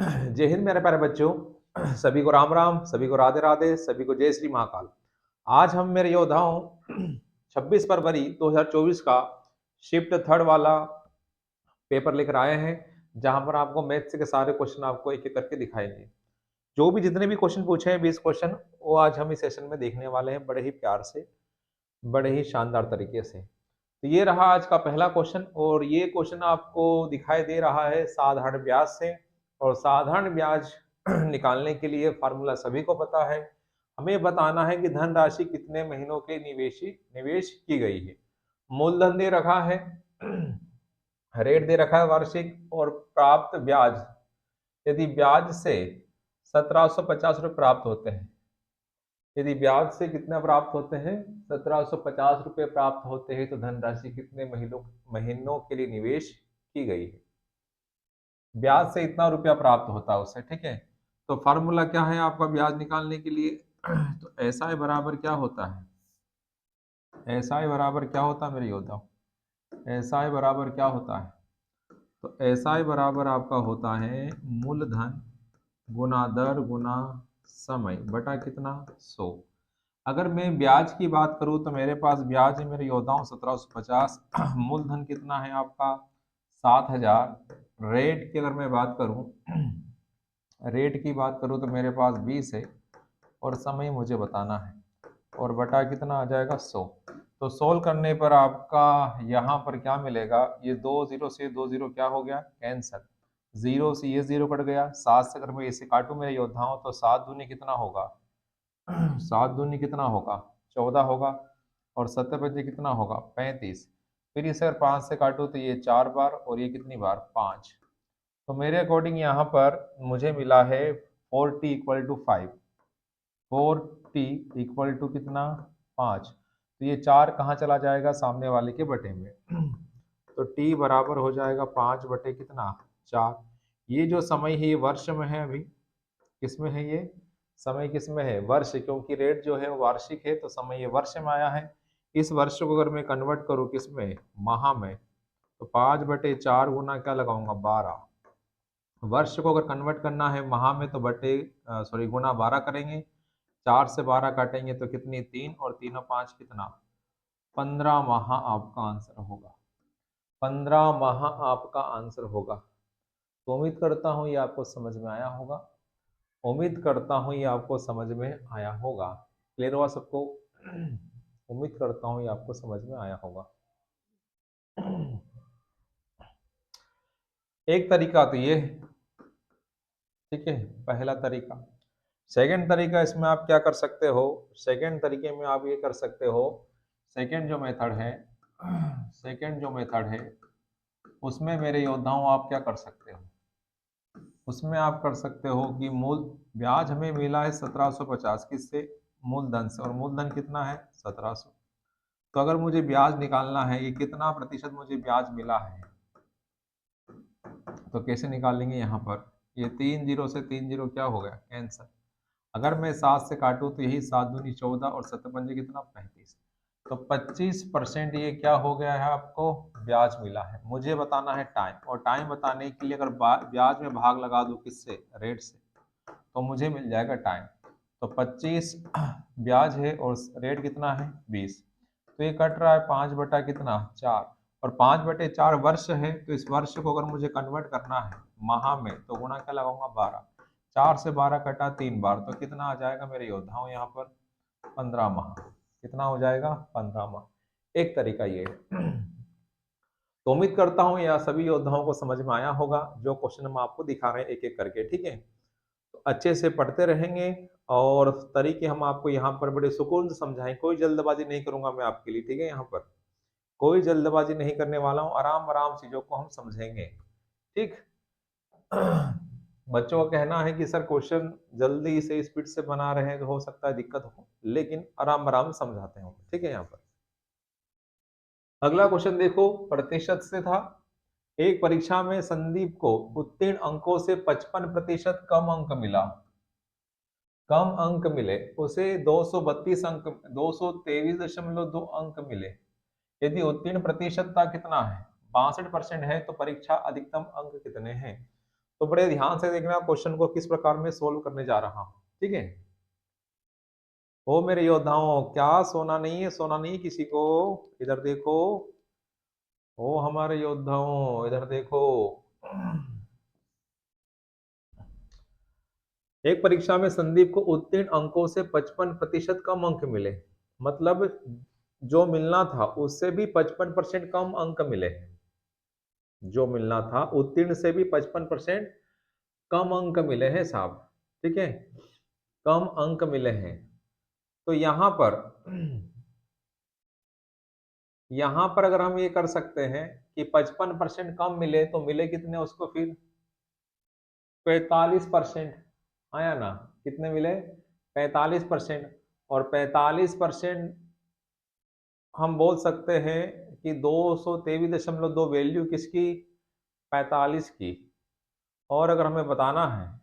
जय हिंद मेरे प्यारे बच्चों। सभी को राम राम, सभी को राधे राधे, सभी को जय श्री महाकाल। आज हम मेरे योद्धाओं 26 फरवरी 2024 का शिफ्ट थर्ड वाला पेपर लेकर आए हैं, जहां पर आपको मैथ्स के सारे क्वेश्चन आपको एक एक करके दिखाएंगे। जो भी जितने भी क्वेश्चन पूछे हैं 20 क्वेश्चन, वो आज हम इस सेशन में देखने वाले हैं, बड़े ही प्यार से, बड़े ही शानदार तरीके से। तो ये रहा आज का पहला क्वेश्चन, और ये क्वेश्चन आपको दिखाई दे रहा है साधारण ब्याज से। और साधारण ब्याज निकालने के लिए फार्मूला सभी को पता है। हमें बताना है कि धनराशि कितने महीनों के निवेश की गई है। मूलधन दे रखा है, रेट दे रखा है वार्षिक, और प्राप्त ब्याज, यदि ब्याज से 1750 रुपये प्राप्त होते हैं, यदि ब्याज से कितना प्राप्त होते हैं, 1750 रुपये प्राप्त होते हैं, तो धनराशि कितने महीनों के लिए निवेश की गई है। ब्याज से इतना रुपया प्राप्त होता है उससे, ठीक है। तो फार्मूला क्या है आपका ब्याज निकालने के लिए? तो ऐसा ही बराबर क्या होता है, ऐसा ही बराबर क्या होता है मेरे योद्धाओं, ऐसा ही बराबर क्या होता है? तो ऐसा ही बराबर आपका होता है मूलधन गुना दर गुना समय बटा कितना, 100। अगर मैं ब्याज की बात करूं तो मेरे पास ब्याज है मेरे योद्धाओं 1750। मूलधन कितना है आपका 7000। रेट की अगर मैं बात करूं, रेट की बात करूं तो मेरे पास 20 है, और समय मुझे बताना है, और बटा कितना आ जाएगा 100। तो सोल्व करने पर आपका यहाँ पर क्या मिलेगा, ये 2 जीरो से 2 जीरो क्या हो गया, कैंसर। जीरो से ये जीरो कट गया, 7 से अगर मैं इसे काटूं मेरे योद्धाओं तो 7 दूनी कितना होगा, 7 दूनी कितना होगा, 14 होगा, और 7 बजे कितना होगा, 35। फिर इसे अगर 5 से काटूं तो ये 4 बार, और ये कितनी बार, 5। तो मेरे अकॉर्डिंग यहाँ पर मुझे मिला है 4t equal to 5। 4t equal to कितना, 5। तो ये 4 कहाँ चला जाएगा, सामने वाले के बटे में। तो t बराबर हो जाएगा 5 बटे कितना, 4। ये जो समय है ये वर्ष में है, अभी किसमें है ये समय, किसमें है, वर्ष, क्योंकि रेट जो है वो वार्षिक है, तो समय ये वर्ष में आया है। इस वर्ष को अगर मैं कन्वर्ट करूँ किसमें, माह में, तो 5/4 गुना क्या लगाऊंगा, 12। वर्ष को अगर कन्वर्ट करना है माह में तो गुना 12 करेंगे। 4 से 12 काटेंगे तो कितनी, 3, और 3 और 5 कितना, 15 माह आपका आंसर होगा। 15 माह आपका आंसर होगा। तो उम्मीद करता हूँ ये आपको समझ में आया होगा, उम्मीद करता हूँ ये आपको समझ में आया होगा। क्लियर हुआ सबको? उम्मीद करता हूँ ये आपको समझ में आया होगा। एक तरीका तो ये है, ठीक है, पहला तरीका। सेकंड तरीका इसमें आप क्या कर सकते हो, सेकंड तरीके में आप ये कर सकते हो, सेकंड जो मेथड है, सेकंड जो मेथड है उसमें मेरे योद्धाओं आप क्या कर सकते हो, उसमें आप कर सकते हो कि मूल ब्याज हमें मिला है 1750, किससे, मूलधन से, और मूलधन कितना है 1700। तो अगर मुझे ब्याज निकालना है, ये कितना प्रतिशत मुझे ब्याज मिला है, तो कैसे निकालेंगे, यहाँ पर ये 3 जीरो से 3 जीरो क्या हो गया, कैंसर। अगर मैं 7 से काटूं तो यही 7 दूनी 14, और 7 पंजे कितना, 35। तो 25% ये क्या हो गया है, आपको ब्याज मिला है। मुझे बताना है टाइम, और टाइम बताने के लिए अगर ब्याज में भाग लगा दूं किससे, रेट से, तो मुझे मिल जाएगा टाइम। तो 25 ब्याज है और रेट कितना है 20। तो ये कट रहा है 5 बटा कितना, 4। और 5/4 वर्ष है, तो इस वर्ष को अगर मुझे कन्वर्ट करना है माह में तो गुणा क्या लगाऊंगा, 12। 4 से 12 कटा 3 बार, तो कितना आ जाएगा मेरे योद्धाओं यहाँ पर, 15 माह। कितना हो जाएगा, 15 माह। एक तरीका ये है। तो उम्मीद करता हूँ यह सभी योद्धाओं को समझ में आया होगा, जो क्वेश्चन हम आपको दिखा रहे हैं एक एक करके, ठीक है। तो अच्छे से पढ़ते रहेंगे, और तरीके हम आपको यहाँ पर बड़े सुकून से समझाएं। कोई जल्दबाजी नहीं करूंगा मैं आपके लिए, ठीक है। यहाँ पर कोई जल्दबाजी नहीं करने वाला हूँ, आराम आराम चीजों को हम समझेंगे, ठीक। बच्चों का कहना है कि सर क्वेश्चन जल्दी से स्पीड से बना रहे हैं तो हो सकता है दिक्कत हो, लेकिन आराम आराम समझाते हैं, ठीक है। यहाँ पर अगला क्वेश्चन देखो, प्रतिशत से था। एक परीक्षा में संदीप को उत्तीर्ण अंकों से 55% कम अंक मिला, कम अंक मिले, उसे 232 अंक, 223.2 अंक मिले। यदि उत्तीर्ण प्रतिशतता कितना है, 62% है, तो परीक्षा अधिकतम अंक कितने हैं। तो बड़े ध्यान से देखना क्वेश्चन को किस प्रकार में सोल्व करने जा रहा हूं, ठीक है। ओ मेरे योद्धाओं, क्या सोना नहीं है? सोना नहीं है किसी को? इधर देखो, ओ हमारे योद्धाओं इधर देखो। एक परीक्षा में संदीप को उत्तीर्ण अंकों से 55% कम अंक मिले, मतलब जो मिलना था उससे भी 55% कम अंक मिले। जो मिलना था उत्तीर्ण से भी 55% कम अंक मिले हैं साहब, ठीक है, कम अंक मिले हैं। तो यहां पर अगर हम ये कर सकते हैं कि 55% कम मिले तो मिले कितने उसको फिर? 45%। आया ना? कितने मिले? 45%। और 45% हम बोल सकते हैं कि 223.2 वैल्यू किसकी? 45 की। और अगर हमें बताना है,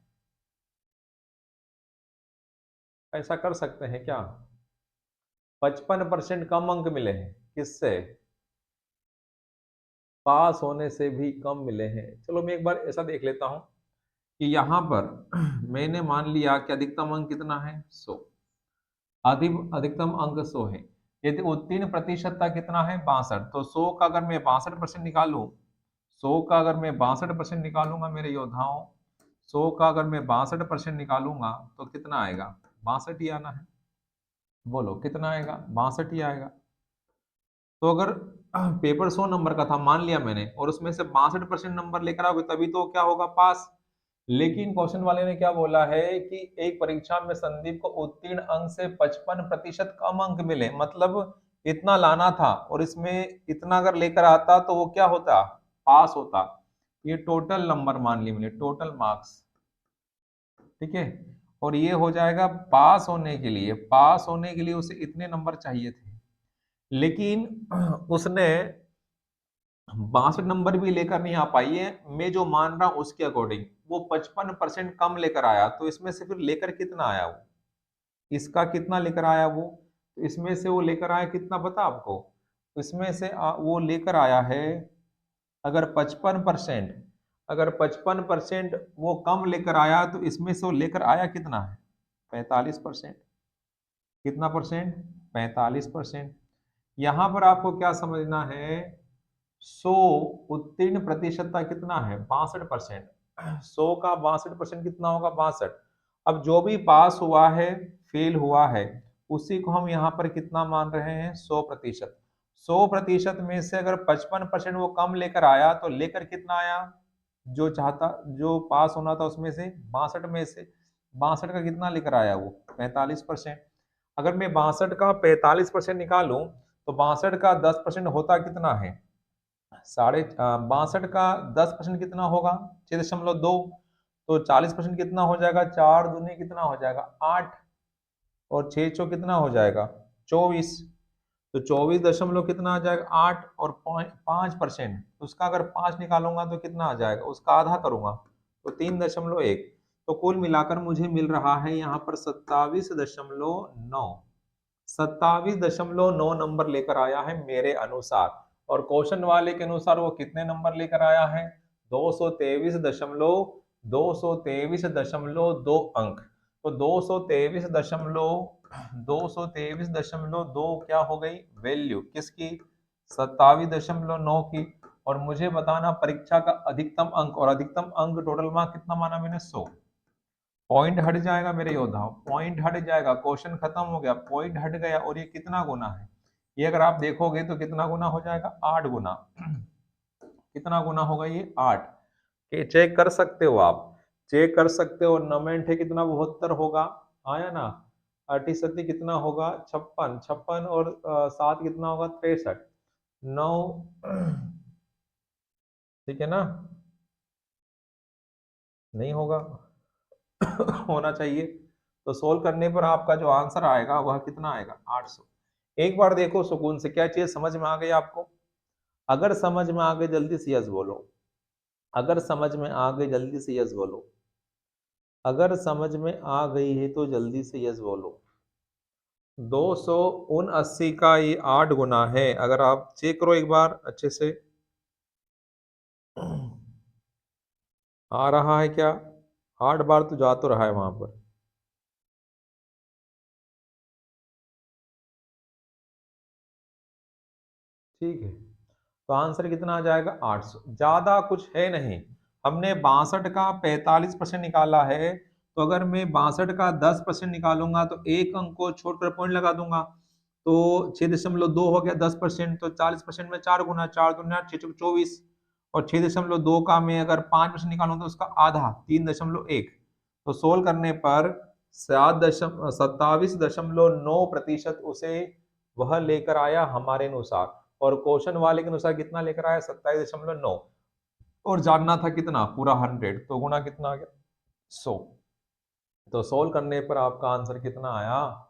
ऐसा कर सकते हैं क्या? 55% कम अंक मिले हैं किससे? पास होने से भी कम मिले हैं। चलो मैं एक बार ऐसा देख लेता हूं कि यहां पर मैंने मान लिया कि अधिकतम अंक कितना है? 100। अधिकतम अंक 100 है। यदि उत्तीर्ण प्रतिशत का कितना है? 62। तो 100 का अगर मैं 62% निकालूं, 100 का अगर मैं 62% निकालूंगा मेरे योद्धाओं, 100 का अगर मैं 62% निकालूंगा तो कितना आएगा? 62 ही आना है। बोलो कितना आएगा? 62 ही आएगा। तो अगर पेपर 100 नंबर का था मान लिया मैंने, और उसमें से 62% नंबर लेकर आओगे तभी तो क्या होगा? पास। लेकिन क्वेश्चन वाले ने क्या बोला है कि एक परीक्षा में संदीप को उत्तीर्ण अंक से 55% कम अंक मिले, मतलब इतना लाना था और इसमें इतना अगर लेकर आता तो वो क्या होता? पास होता। ये टोटल नंबर मान लिए मैंने, टोटल मार्क्स, ठीक है। और ये हो जाएगा पास होने के लिए, पास होने के लिए उसे इतने नंबर चाहिए थे, लेकिन उसने 62 नंबर भी लेकर नहीं आ पाई है। मैं जो मान रहा हूं उसके अकॉर्डिंग वो 55% कम लेकर आया, तो इसमें से फिर लेकर कितना आया वो? इसका कितना लेकर आया वो? तो इसमें से वो लेकर आया कितना पता आपको? इसमें से वो लेकर आया है, अगर 55%, अगर 55% वो कम लेकर आया तो इसमें से वो लेकर आया कितना है? 45%। कितना परसेंट? 45%। यहां पर आपको क्या समझना है? 100 उत्तीर्ण प्रतिशतता कितना है? 62%। 100 का 62% कितना होगा? 62। अब जो भी पास हुआ है, फेल हुआ है, उसी को हम यहाँ पर कितना मान रहे हैं? 100%। 100% में से अगर 55% वो कम लेकर आया तो लेकर कितना आया? जो चाहता, जो पास होना था उसमें से 62 में से 62 का कितना लेकर आया वो? 45%। अगर मैं 62 का 45% निकालूं तो 62 का 10% होता कितना है? 62 का 10% कितना होगा? 6.2। तो 40% कितना हो जाएगा? 4 दूनी कितना हो जाएगा? 8। और 6 चौ कितना हो जाएगा? 24। तो 24 दशमलव कितना आ जाएगा? 8। और 5%, उसका अगर 5 निकालूंगा तो कितना आ जाएगा? उसका आधा करूंगा तो 3.1। तो कुल मिलाकर मुझे मिल रहा है यहाँ पर 27.9। 27.9 नंबर लेकर आया है मेरे अनुसार। और क्वेश्चन वाले के अनुसार वो कितने नंबर लेकर आया है? 223.2 अंक। तो 223.2 क्या हो गई वैल्यू किसकी? 27.9 की। और मुझे बताना परीक्षा का अधिकतम अंक, और अधिकतम अंक टोटल मार्क कितना माना मैंने? 100। पॉइंट हट जाएगा मेरे योद्धाओं, पॉइंट हट जाएगा, क्वेश्चन खत्म हो गया, पॉइंट हट गया। और ये कितना गुना है? ये अगर आप देखोगे तो कितना गुना हो जाएगा? 8 गुना। कितना गुना होगा ये? 8। ये चेक कर सकते हो आप, चेक कर सकते हो। 9 में है कितना? 72 होगा। आया ना? 38 कितना होगा? 56। 56 और 7 कितना होगा? 63। 9 ठीक है ना? नहीं होगा। होना चाहिए। तो सोल्व करने पर आपका जो आंसर आएगा वह कितना आएगा? 800। एक बार देखो सुकून से, क्या चीज समझ में आ गई आपको? अगर समझ में आ गई जल्दी से यस बोलो। अगर समझ में आ गई जल्दी से यस बोलो। अगर समझ में आ गई है तो जल्दी से यस बोलो। 279 का ये 8 गुना है। अगर आप चेक करो एक बार अच्छे से। आ रहा है क्या? 8 बार तो जा तो रहा है वहां पर। ठीक है, तो आंसर कितना आ जाएगा? 800। ज्यादा कुछ है नहीं। हमने 62 का 45% निकाला है, तो अगर मैं 62 का 10% निकालूंगा तो एक अंक को छोड़कर पॉइंट लगा दूंगा, तो 6.2 हो गया 10%, तो 40% में 4 गुना, 4 दूना 6 चौक 24, और 6.2 का मैं अगर 5% निकालूं तो उसका आधा 3.1, तो सोल्व करने पर 27.9% उसे वह लेकर आया हमारे अनुसार, और क्वेश्चन वाले के अनुसार कितना लेकर आया? 27.9, और जानना था कितना? पूरा 100, तो गुना कितना आ गया? 100। तो सोल्व करने पर आपका आंसर कितना आया?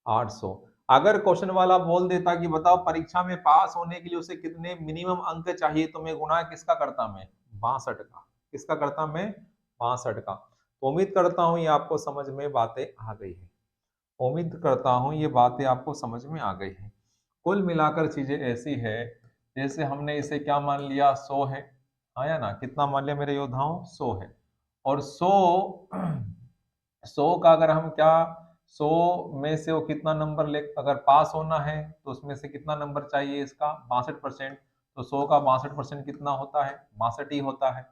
800। अगर क्वेश्चन वाला बोल देता कि बताओ परीक्षा में पास होने के लिए उसे कितने मिनिमम अंक चाहिए, तो मैं गुना किसका करता? मैं 62 का। किसका करता? मैं 62 का। तो उम्मीद करता हूं ये आपको समझ में बातें आ गई है। उम्मीद करता हूं ये बातें आपको समझ में आ गई हैं। कुल मिलाकर चीजें ऐसी है, जैसे हमने इसे क्या मान लिया? 100 है। आया ना? कितना मान लिया मेरे योद्धाओं? 100 है। और 100 100 का अगर हम क्या, 100 में से वो कितना नंबर ले, अगर पास होना है तो उसमें से कितना नंबर चाहिए? इसका 62%। तो 100 का 62% कितना होता है? 62 ही होता है।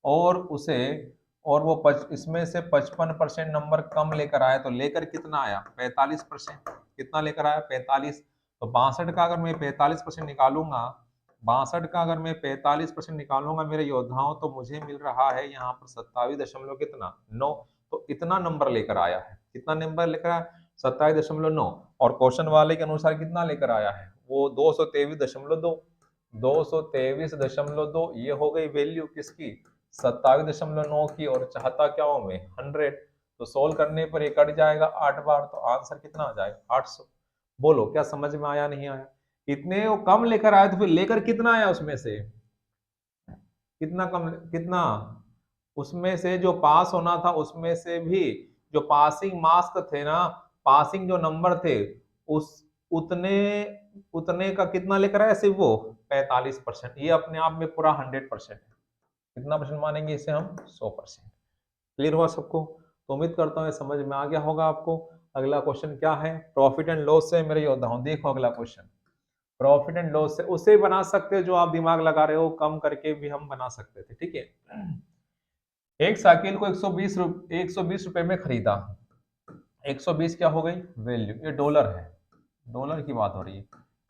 और उसे, और वो इसमें से 55% नंबर कम लेकर आया, तो लेकर कितना आया? 45%। कितना लेकर आया? 45। तो 62 का अगर मैं 45% निकालूंगा, 62 का अगर मैं 45% निकालूंगा मेरे योद्धाओं, तो मुझे मिल रहा है यहाँ पर 27 कितना 9। तो इतना नंबर लेकर आया है। कितना नंबर लेकर आया? 27.9। और क्वेश्चन वाले के अनुसार कितना लेकर आया है? वो 223.2। 223.2 ये हो गई वैल्यू किसकी? 27.9 की। और चाहता क्या हूं मैं? 100। तो सोल्व करने पर ये कट जाएगा 8 बार, तो आंसर कितना आ जाएगा? 800। बोलो क्या समझ में आया? नहीं आया? इतने वो कम लेकर आया, तो फिर लेकर कितना आया उसमें से? कितना कम? कितना? उसमें से जो पास होना था उसमें से भी, जो पासिंग मार्क्स थे ना, पासिंग जो नंबर थे, उस उतने उतने का कितना लेकर आया? सिर्फ वो 45%। ये अपने आप में पूरा 100% है। कितना परसेंट मानेंगे इसे हम? 100%। क्लियर हुआ सबको? तो उम्मीद करता हूँ ये समझ में आ गया होगा आपको। अगला क्वेश्चन क्या है? प्रॉफिट एंड लॉस से मेरे योद्धाओं देखो अगला क्वेश्चन। प्रॉफिट एंड लॉस से उसे बना सकते हो जो आप दिमाग लगा रहे हो, कम करके भी हम बना सकते थे। ठीक है, एक साइकिल को 120 रुपए में खरीदा। 120 क्या हो गई? वैल्यू। ये डॉलर है, डॉलर की बात हो रही है।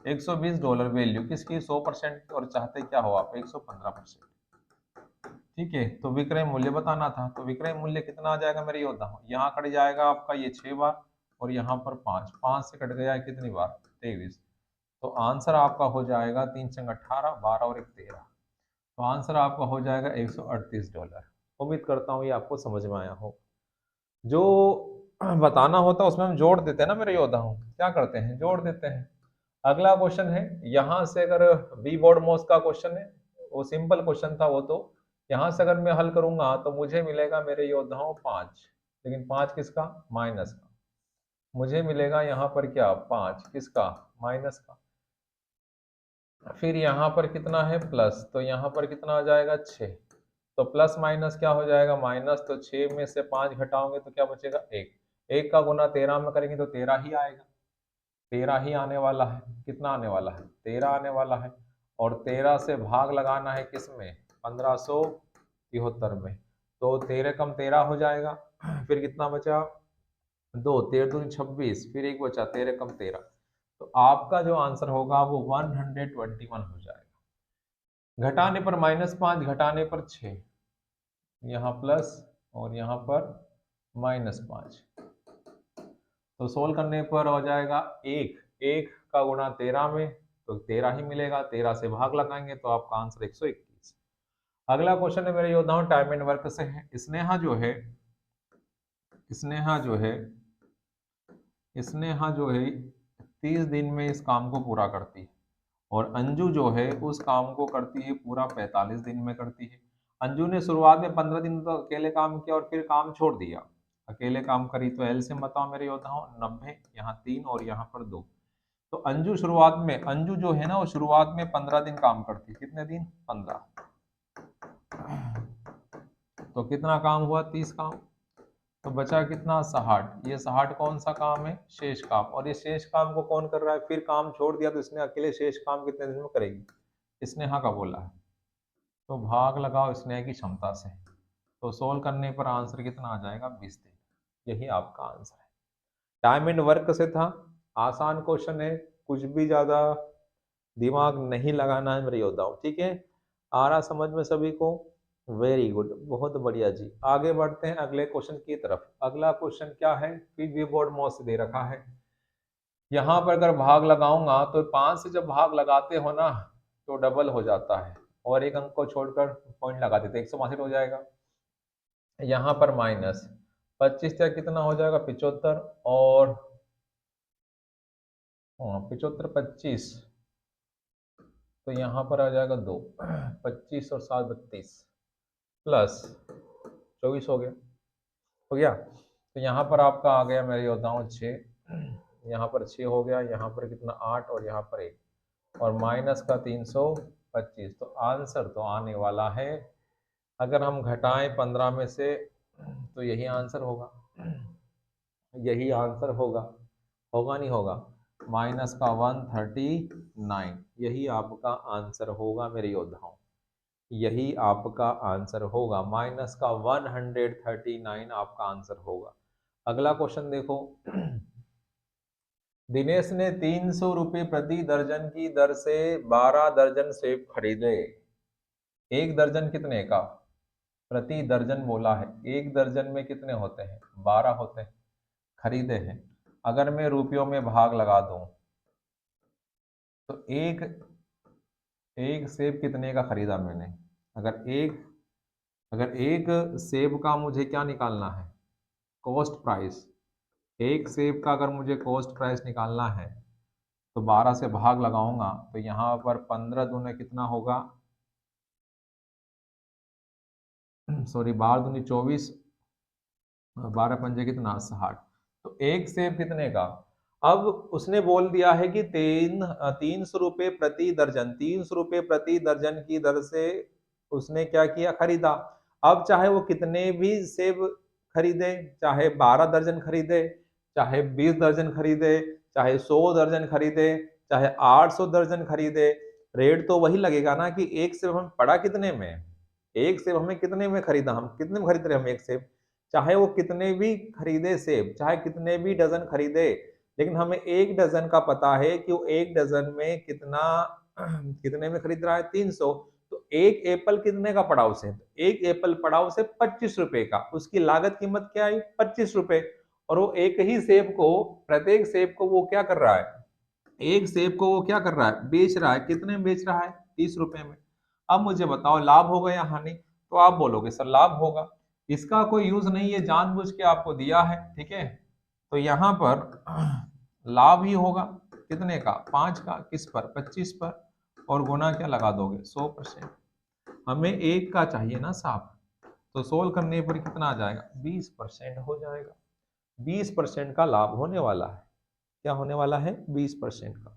120 डॉलर वैल्यू किसकी? 100%। और चाहते क्या हो आप? 115%। ठीक है, तो विक्रय मूल्य बताना था, तो विक्रय मूल्य कितना आ जाएगा मेरे योद्धा? यहाँ कट जाएगा आपका ये 6 बार, और यहाँ पर 5, 5 से कट गया है कितनी बार? 23। तो आंसर आपका हो जाएगा 3 × 18, 12 और 1 13। तो आंसर आपका हो जाएगा $138। उम्मीद करता हूँ ये आपको समझ में आया हो। जो बताना होता है उसमें हम जोड़ देते हैं ना मेरे योद्धा, क्या करते हैं? जोड़ देते हैं। अगला क्वेश्चन है, यहां से अगर बी बोर्ड मोस का क्वेश्चन है, वो सिंपल क्वेश्चन था वो, तो यहां से अगर मैं हल करूंगा तो मुझे मिलेगा मेरे योद्धाओं 5। लेकिन 5 किसका? माइनस का। मुझे मिलेगा यहाँ पर क्या? 5 किसका? माइनस का। फिर यहाँ पर कितना है? प्लस। तो यहाँ पर कितना आ जाएगा? 6। तो प्लस माइनस क्या हो जाएगा? माइनस। तो 6 में से 5 घटाओगे तो क्या बचेगा? 1। 1 का गुना 13 में करेंगे तो 13 ही आएगा। 13 ही आने वाला है। कितना आने वाला है? 13 आने वाला है। और 13 से भाग लगाना है किसमें? 1573 में। तो 13 कम 13 हो जाएगा। फिर कितना बचा? 2, 13 दूनी 26, फिर एक बचा 13 कम 13। तो आपका जो आंसर होगा वो 121 हो जाएगा। घटाने पर -5, घटाने पर 6, यहाँ प्लस, और यहाँ पर -5। तो सोल्व करने पर हो जाएगा 1। 1 का गुणा 13 में, तो 13 ही मिलेगा। 13 से भाग लगाएंगे तो आपका आंसर 121। अगला क्वेश्चन है मेरे योद्धाओं टाइम एंड वर्क से है। स्नेहा जो है 30 दिन में इस काम को पूरा करती है, और अंजू जो है उस काम को करती है पूरा 45 दिन में करती है। अंजू ने शुरुआत में 15 दिन तो अकेले काम किया और फिर काम छोड़ दिया। अकेले काम करी तो एलसीएम बताओ मेरे योद्धाओं। 90, यहाँ 3 और यहाँ पर 2। तो अंजू जो है ना, वो शुरुआत में 15 दिन काम करती है। कितने दिन? 15। तो कितना काम हुआ? 30 काम। तो बचा कितना? 60। ये 60 कौन सा काम है? शेष काम। और ये शेष काम को कौन कर रहा है? फिर काम छोड़ दिया तो इसने अकेले शेष काम कितने दिन में करेगी? स्नेहा का बोला है। तो भाग लगाओ स्नेहा की क्षमता से। तो सोल्व करने पर आंसर कितना आ जाएगा? 20 दिन। यही आपका आंसर है। टाइम एंड वर्क से था, आसान क्वेश्चन है, कुछ भी ज्यादा दिमाग नहीं लगाना है मेरे योद्धाओं, ठीक है। आ रहा समझ में सभी को? वेरी गुड, बहुत बढ़िया जी। आगे बढ़ते हैं अगले क्वेश्चन की तरफ। अगला क्वेश्चन क्या है? पीवी बोर्ड मौत से दे रखा है। यहाँ पर अगर भाग लगाऊंगा तो 5 से जब भाग लगाते हो ना तो डबल हो जाता है, और एक अंक को छोड़कर पॉइंट लगा देते 162 हो जाएगा। यहाँ पर माइनस 25 या कितना हो जाएगा? 75। और 75 25, तो यहाँ पर आ जाएगा 2। 25 और 7 32 प्लस 24 हो गया। हो गया। तो यहाँ पर आपका आ गया मेरे योद्धाओं 6, यहाँ पर 6 हो गया, यहाँ पर कितना? 8 और यहाँ पर 1, और माइनस का 325। तो आंसर तो आने वाला है, अगर हम घटाएं 15 में से तो यही आंसर होगा। यही आंसर होगा, होगा नहीं होगा? माइनस का 139, यही आपका आंसर होगा मेरे योद्धाओं। यही आपका आंसर होगा, माइनस का 139 आपका आंसर होगा। अगला क्वेश्चन देखो। दिनेश ने 300 रुपये प्रति दर्जन की दर से 12 दर्जन सेब खरीदे। एक दर्जन कितने का? प्रति दर्जन बोला है, एक दर्जन में कितने होते हैं? 12 होते हैं। खरीदे हैं। अगर मैं रुपयों में भाग लगा दूं तो एक एक सेब कितने का खरीदा मैंने? अगर एक सेब का मुझे क्या निकालना है? Cost price. एक सेब का अगर मुझे कॉस्ट प्राइस निकालना है तो 12 से भाग लगाऊंगा तो यहाँ पर 15 दूने कितना होगा? सॉरी, 12 दूनी 24, 12 पंजे कितना? 60। तो एक सेब कितने का? अब उसने बोल दिया है कि 300 रुपये प्रति दर्जन, 300 रुपये प्रति दर्जन की दर से उसने क्या किया? खरीदा। अब चाहे वो कितने भी सेब खरीदे, चाहे 12 दर्जन खरीदे, चाहे 20 दर्जन खरीदे, चाहे 100 दर्जन खरीदे, चाहे 800 दर्जन खरीदे, रेट तो वही लगेगा ना। कि एक सेब हमें पड़ा कितने में? एक सेब हमें कितने में खरीदा? हम कितने में खरीद रहे हैं? हम एक सेब, चाहे वो कितने भी खरीदे सेब, चाहे कितने भी डजन खरीदे, लेकिन हमें एक डजन का पता है कि वो एक डजन में कितना कितने में खरीद रहा है? 300। तो एक एप्पल कितने का पड़ा उसे? एक एप्पल पड़ा उसे 25 रुपए का। उसकी लागत कीमत क्या आई? 25 रुपए। और वो एक ही सेब को, प्रत्येक सेब को वो क्या कर रहा है? एक सेब को वो क्या कर रहा है? बेच रहा है। कितने में बेच रहा है? 30 रुपए में। अब मुझे बताओ लाभ होगा या हानि? तो आप बोलोगे सर लाभ होगा, इसका कोई यूज नहीं है, जानबूझ के आपको दिया है, ठीक है। तो यहाँ पर लाभ ही होगा। कितने का? 5 का। किस पर? 25 पर। और गुना क्या लगा दोगे? 100%। हमें एक का चाहिए ना साहब, तो सोल्व करने पर कितना आ जाएगा? 20% हो जाएगा। 20% का लाभ होने वाला है। क्या होने वाला है? 20% का।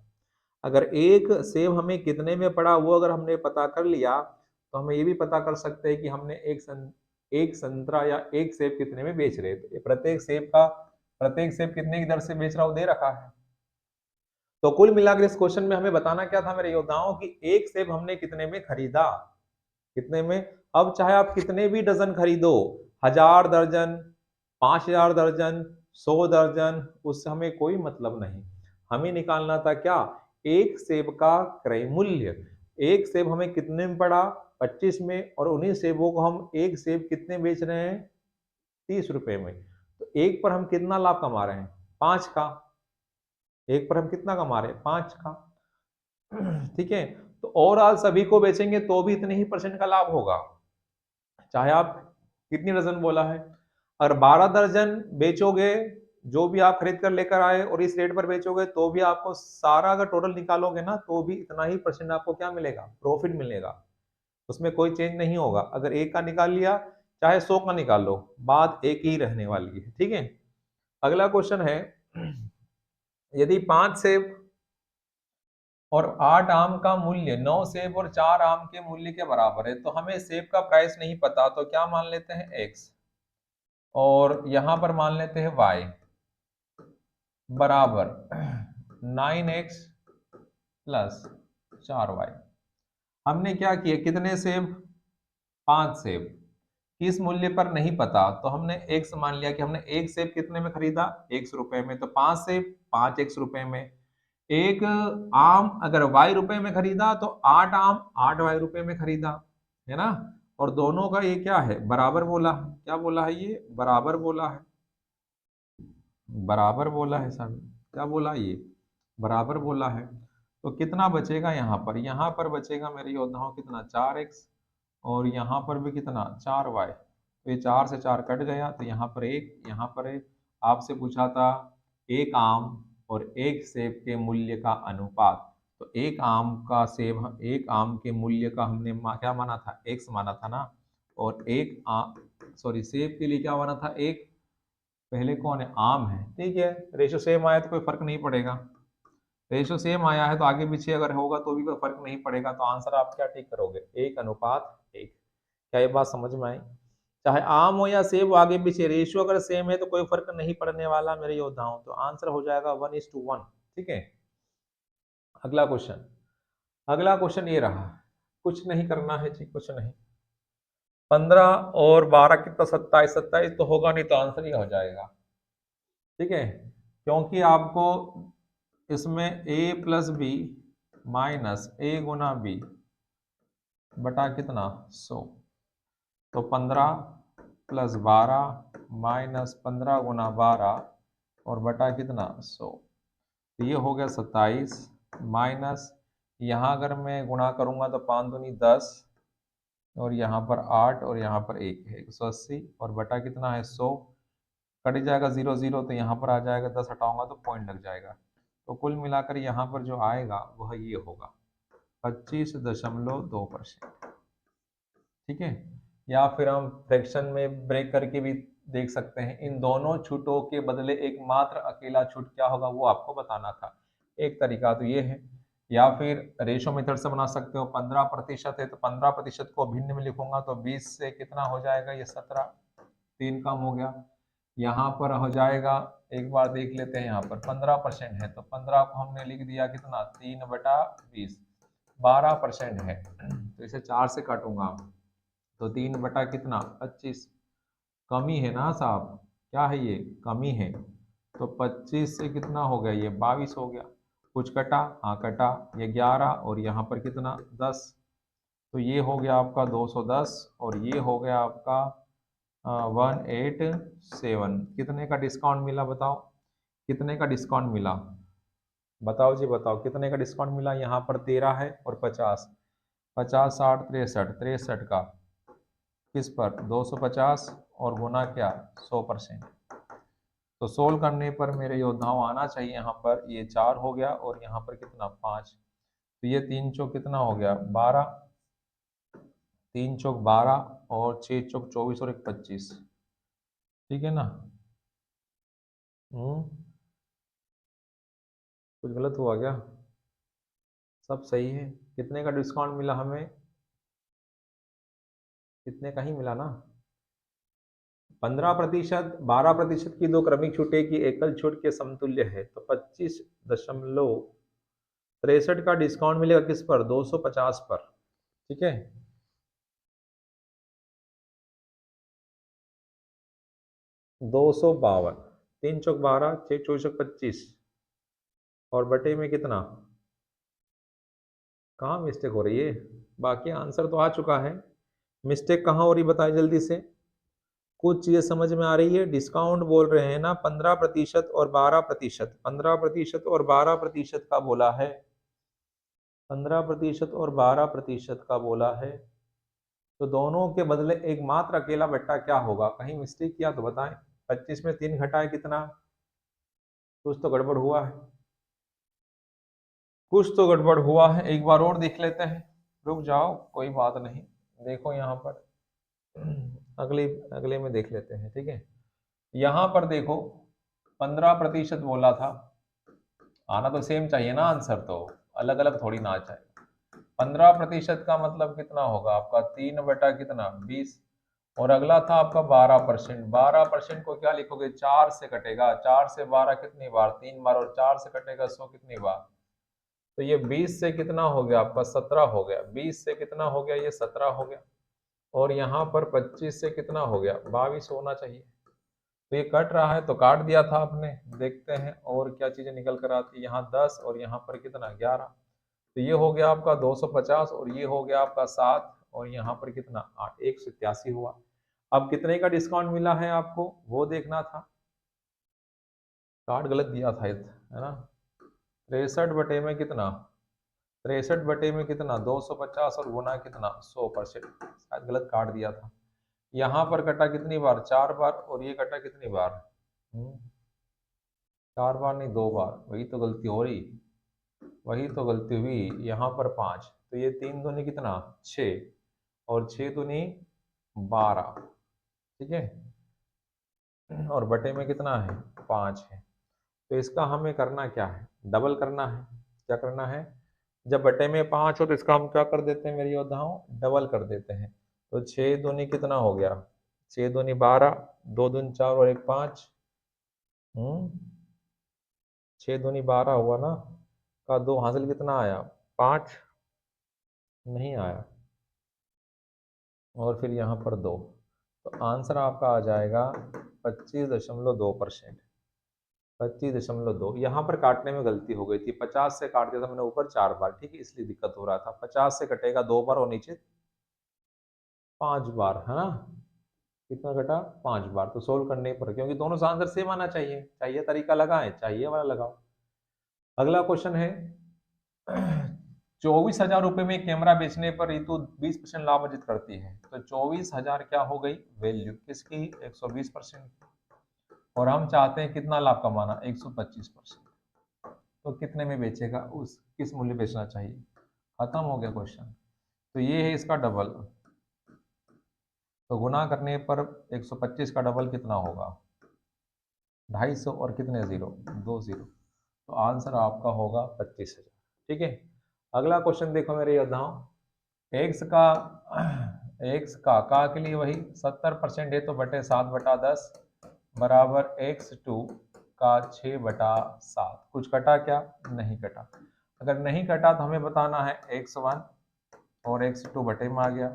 अगर एक सेब हमें कितने में पड़ा वो अगर हमने पता कर लिया तो हमें ये भी पता कर सकते हैं कि हमने एक संतरा या एक सेब कितने में बेच रहे थे। प्रत्येक सेब कितने की दर से बेच रहा हूं दे रखा है। तो कुल मिलाकर इस क्वेश्चन में हमें बताना क्या था मेरे योद्धाओं? कि एक सेब हमने कितने में खरीदा? कितने में? अब चाहे आप कितने भी डजन खरीदो, 1000 दर्जन, 5000 दर्जन, 100 दर्जन, उससे हमें कोई मतलब नहीं। हमें निकालना था क्या? एक सेब का क्रय मूल्य। एक सेब हमें कितने में पड़ा? 25 में। और उन्हीं सेबों को हम एक सेब कितने बेच रहे हैं? 30 रुपए में। तो एक पर हम कितना लाभ कमा रहे हैं? 5 का। एक पर हम कितना कमा रहे हैं? 5 का। ठीक है। तो ओवरऑल सभी को बेचेंगे तो भी इतने ही परसेंट का लाभ होगा, चाहे आप कितनी डजन बोला है। अगर 12 दर्जन बेचोगे, जो भी आप खरीद कर लेकर आए और इस रेट पर बेचोगे, तो भी आपको सारा अगर टोटल निकालोगे ना तो भी इतना ही परसेंट आपको क्या मिलेगा? प्रॉफिट मिलेगा। उसमें कोई चेंज नहीं होगा। अगर एक का निकाल लिया, चाहे 100 का निकाल लो, बात एक ही रहने वाली है, ठीक है। अगला क्वेश्चन है, यदि 5 सेब और 8 आम का मूल्य 9 सेब और 4 आम के मूल्य के बराबर है, तो हमें सेब का प्राइस नहीं पता, तो क्या मान लेते हैं x, और यहां पर मान लेते हैं y बराबर 9x प्लस 4y। हमने क्या किया, कितने सेब, 5 सेब, किस मूल्य पर नहीं पता, तो हमने x मान लिया कि हमने एक सेब कितने में खरीदा, ₹1 में, तो 5 सेब 5 x में। एक आम अगर y में खरीदा तो 8 आम 8 y में खरीदा, है ना। और दोनों का ये क्या है, बराबर बोला है, क्या बोला है, ये बराबर बोला है, बराबर बोला है साहब, क्या बोला, ये बराबर बोला है। तो कितना बचेगा यहाँ पर बचेगा मेरे योद्धाओं कितना, 4x, और यहाँ पर भी कितना, 4y। तो ये 4 से 4 कट गया, तो यहाँ पर एक, यहाँ पर एक। आपसे पूछा था एक आम और एक सेब के मूल्य का अनुपात, तो एक आम के मूल्य का हमने क्या माना था, x माना था ना, और सेब के लिए क्या माना था, एक, पहले कौन है, आम है, ठीक है। रेशो सेम आया तो कोई फर्क नहीं पड़ेगा, रेशो सेम आया है तो आगे पीछे अगर होगा तो भी कोई फर्क नहीं पड़ेगा, तो आंसर आप क्या टिक करोगे, 1:1। क्या ये बात समझ में आई, चाहे आम हो या सेब हो, आगे पीछे रेशियो अगर सेम है तो कोई फर्क नहीं पड़ने वाला मेरे योद्धाओं, तो आंसर हो जाएगा 1:1, ठीक है। अगला क्वेश्चन, अगला क्वेश्चन ये रहा, कुछ नहीं करना है जी, कुछ नहीं। 15 और 12 कितना, 27, 27 तो होगा नहीं, तो आंसर ये हो जाएगा, ठीक है। क्योंकि आपको इसमें a plus B minus a गुना बी बटा कितना, 100, तो 15 प्लस 12 माइनस 15 गुना 12 और बटा कितना, 100, तो ये हो गया 27, माइनस यहाँ अगर मैं गुणा करूंगा तो 5 दूनी 10, और यहाँ पर 8 और यहाँ पर 1 है, 180, और बटा कितना है, 100, कट जाएगा 0 0, तो यहाँ पर आ जाएगा, 10 हटाऊंगा तो पॉइंट लग जाएगा, तो कुल मिलाकर यहाँ पर जो आएगा वह ये होगा 25.2%, ठीक है। या फिर हम फ्रैक्शन में ब्रेक करके भी देख सकते हैं, इन दोनों छूटों के बदले एकमात्र अकेला छूट क्या होगा वो आपको बताना था, एक तरीका तो ये है। या फिर रेशो मेथड से बना सकते हो, 15% है तो 15% को भिन्न में लिखूंगा, तो 20 से कितना हो जाएगा, ये 17, 3 कम हो गया, यहाँ पर हो जाएगा, एक बार देख लेते हैं, यहाँ पर 15% है तो 15 को हमने लिख दिया कितना, 3/20, 12% है, तो इसे 4 से काटूंगा तो 3 बटा कितना, 25, कमी है ना साहब, क्या है ये, कमी है, तो 25 से कितना हो गया, ये 22 हो गया, कुछ कटा, हाँ कटा, ये 11 और यहाँ पर कितना, 10, तो ये हो गया आपका 210, और ये हो गया आपका 187। कितने का डिस्काउंट मिला बताओ, कितने का डिस्काउंट मिला, बताओ जी बताओ, कितने का डिस्काउंट मिला, यहाँ पर 13 है और 50, 50 60 63, 63 का किस पर, 250, और गुना क्या, 100%, तो सोल्व करने पर मेरे योद्धाओं आना चाहिए, यहाँ पर ये 4 हो गया और यहाँ पर कितना, 5, तो ये 3 चौक कितना हो गया, 12, 3 चौक 12 और 6 चौक 24 और 1 25, ठीक है ना। कुछ गलत हुआ क्या, सब सही है। कितने का डिस्काउंट मिला हमें, कितने का ही मिला ना, 15%, 12% की दो क्रमिक छूटे की एकल छूट के समतुल्य है, तो 25.63 का डिस्काउंट मिलेगा किस पर, 250 पर, ठीक है। 252, 3 चौक 12, 6 चौक 25, और बटे में कितना, कहाँ मिस्टेक हो रही है, बाकी आंसर तो आ चुका है, मिस्टेक कहाँ हो रही बताए जल्दी से, कुछ चीजें समझ में आ रही है, डिस्काउंट बोल रहे हैं ना, 15% और 12%, 15% और 12% का बोला है, 15% और 12% का बोला है, तो दोनों के बदले एकमात्र अकेला बट्टा क्या होगा, कहीं मिस्टेक किया तो बताएं, 25 में 3 घटाए कितना, कुछ तो गड़बड़ हुआ है, कुछ तो गड़बड़ हुआ है, एक बार और देख लेते हैं, रुक जाओ कोई बात नहीं, देखो यहाँ पर अगले अगले में देख लेते हैं, ठीक है। यहाँ पर देखो 15% बोला था, आना तो सेम चाहिए ना आंसर, तो अलग अलग थोड़ी ना आ जाए। 15% का मतलब कितना होगा आपका 3 बटा कितना 20, और अगला था आपका 12%। 12% को क्या लिखोगे, 4 से कटेगा, 4 से 12 कितनी बार, 3 बार, और 4 से कटेगा 100 कितनी बार, तो ये 20 से कितना हो गया आपका 17 हो गया, 20 से कितना हो गया ये 17 हो गया, और यहाँ पर 25 से कितना हो गया 22 होना चाहिए। तो ये कट रहा है तो काट दिया था आपने। देखते हैं और क्या चीजें निकल कर आती है। यहाँ 10 और यहाँ पर कितना 11, तो ये हो गया आपका 250, और ये हो गया आपका 7, और यहाँ पर कितना 8, 187 हुआ। अब कितने का डिस्काउंट मिला है आपको वो देखना था, कार्ड गलत दिया था है ना। 63 बटे में कितना, 63 बटे में कितना 250, और गुना कितना 100%, शायद गलत काट दिया था। यहाँ पर कटा कितनी बार 4 बार, और ये कटा कितनी बार 4 बार नहीं 2 बार, वही तो गलती हो रही, वही तो गलती हुई। यहाँ पर 5, तो ये 3 दूनी कितना 6, और 6 दूनी 12, ठीक है, और बटे में कितना है 5 है। तो इसका हमें करना क्या है, डबल करना है। क्या करना है, जब बटे में 5 हो तो इसका हम क्या कर देते हैं मेरे योद्धाओं, डबल कर देते हैं। तो 6 दूनी कितना हो गया, 6 दूनी 12, 2 दूनी 4 और 1 5, 6 दूनी 12 हुआ ना, का 2 हासिल कितना आया 5, नहीं आया, और फिर यहाँ पर 2, तो आंसर आपका आ जाएगा 25.2%। 25.2, यहाँ पर काटने में गलती हो गई थी, 50 से काट दिया था मैंने ऊपर 4 बार, ठीक है, इसलिए दिक्कत हो रहा था। 50 से कटेगा 2 बार, और नीचे 5 बार, है ना। कितना कटा 5 बार, तो सोल्व करने पर, क्योंकि दोनों से आंसर सेम आना चाहिए, चाहिए तरीका लगाएं, चाहिए वाला लगाओ। अगला क्वेश्चन है 24,000 रुपए में कैमरा बेचने पर रितु 20% लाभ अर्जित करती है, तो 24,000 क्या हो गई वैल्यू किसकी 120%, और हम चाहते हैं कितना लाभ कमाना 125%, तो कितने में बेचेगा, उस किस मूल्य बेचना चाहिए। खत्म हो गया क्वेश्चन। तो ये है इसका डबल, तो गुना करने पर 125 का डबल कितना होगा 250, और कितने जीरो 2 जीरो, तो आंसर आपका होगा 25,000, ठीक है। अगला क्वेश्चन देखो मेरे योद्धाओं, एक्स का के लिए वही 70% है, तो बटे 7/10 बराबर x2 का 6/7, कुछ कटा क्या, नहीं कटा। अगर नहीं कटा तो हमें बताना है x1 और x2 बटे में आ गया,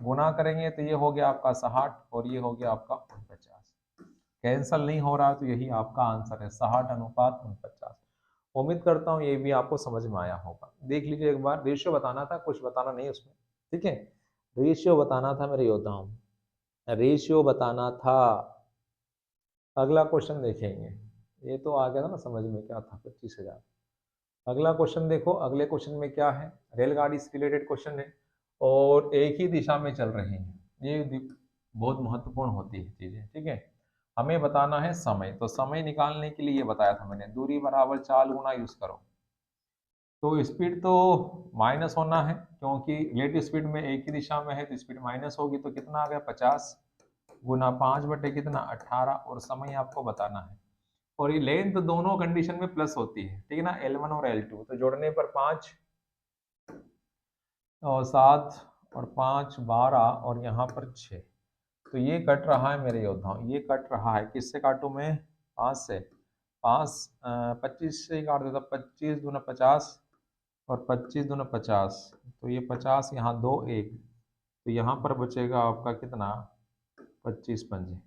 गुना करेंगे तो ये हो गया आपका 60, और ये हो गया आपका 49, कैंसल नहीं हो रहा, तो यही आपका आंसर है 60:49। उम्मीद करता हूँ ये भी आपको समझ में आया होगा। देख लीजिए एक बार, रेशियो बताना था, कुछ बताना नहीं उसमें, ठीक है, रेशियो बताना था मेरे योद्धाओं, रेशियो बताना था। अगला क्वेश्चन देखेंगे, ये तो आ गया था ना समझ में क्या था 25,000। अगला क्वेश्चन देखो, अगले क्वेश्चन में क्या है, रेलगाड़ी से रिलेटेड क्वेश्चन है, और एक ही दिशा में चल रही है, ये बहुत महत्वपूर्ण होती है चीजें, ठीक है। हमें बताना है समय, तो समय निकालने के लिए ये बताया था मैंने, दूरी बराबर चाल गुना यूज करो। तो स्पीड तो माइनस होना है, क्योंकि रिलेटिव स्पीड में एक ही दिशा में है, तो स्पीड माइनस होगी, तो कितना आ गया 50 गुना 5 बटे कितना 18, और समय आपको बताना है। और ये लेंथ दोनों कंडीशन में प्लस होती है, ठीक है ना, L1 और L2, तो जोड़ने पर 5 और 7 और 5 12, और यहाँ पर 6, तो ये कट रहा है मेरे योद्धाओं, ये कट रहा है, किससे काटूं मैं 5 से, 25 से ही काट देता, 25 दूना 50, और 25 दूना 50, तो ये 50 यहाँ 2 1, तो यहाँ पर बचेगा आपका कितना 25 पंजे,